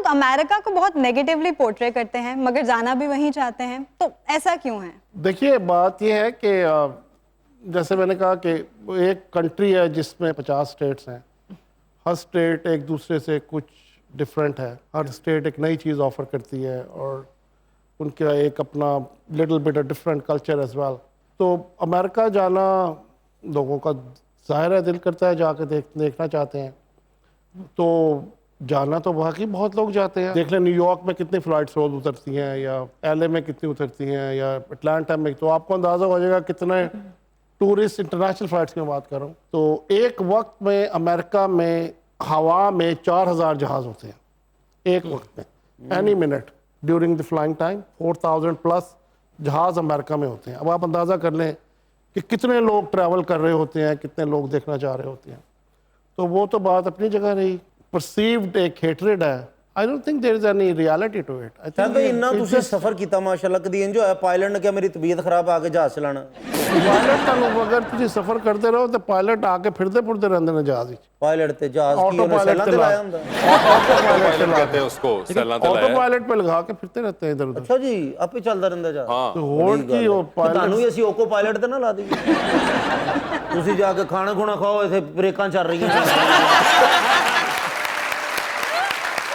لوگ امریکہ کو بہت نیگیٹیولی پورٹرے کرتے ہیں مگر جانا بھی وہیں چاہتے ہیں, تو ایسا کیوں ہے؟ دیکھیے بات یہ ہے کہ جیسے میں نے کہا کہ ایک کنٹری ہے جس میں 50 اسٹیٹس ہیں, ہر اسٹیٹ ایک دوسرے سے کچھ ڈفرینٹ ہے, ہر اسٹیٹ ایک نئی چیز آفر کرتی ہے اور ان کا ایک اپنا little bit different culture as well. تو امریکہ جانا لوگوں کا ظاہر ہے دل کرتا ہے, جا کے دیکھنا چاہتے ہیں, تو جانا تو باقی بہت لوگ جاتے ہیں. دیکھ لیں نیو یارک میں کتنی فلائٹس روز اترتی ہیں, یا ایل اے میں کتنی اترتی ہیں, یا اٹلانٹا میں, تو آپ کو اندازہ ہو جائے گا کتنے ٹورسٹ انٹرنیشنل فلائٹس کی بات کر رہا ہوں. تو ایک وقت میں امریکہ میں ہوا میں 4000 جہاز ہوتے ہیں ایک وقت میں, any minute during the flying time 4000 plus جہاز امریکہ میں ہوتے ہیں. اب آپ اندازہ کر لیں کہ کتنے لوگ ٹریول کر رہے ہوتے ہیں, کتنے لوگ دیکھنا چاہ رہے ہوتے ہیں. تو وہ تو بات اپنی جگہ رہی. پرسیوڈ ایک ہیٹریڈ ہے, I don't think there is any reality to it. I think بھائی اننا تسی سفر کیتا ماشاءاللہ, کدی انجو ہے پائلٹ نے کیا میری طبیعت خراب آ کے جہاز چلانا؟ پائلٹ کا اگر تسی سفر کرتے رہو تو پائلٹ آ کے پھرتے پھرتے رہتے ہیں جہاز. پائلٹ تے جہاز کی آٹو انہیں پائلٹ سیلان تے لایا ہوں آٹو پائلٹ پہ لگا کے پھرتے رہتے ہیں ادھر ادھر. اچھا جی, آپ ہی چلتا رہتا جہاز. تو ہوٹ کی وہ تانوں ہی اسی اوکو پائلٹ تے نہ لا دیئے, تسی جا کے کھانا کھونا کھاؤ ایسے بریکاں چل رہی ہیں.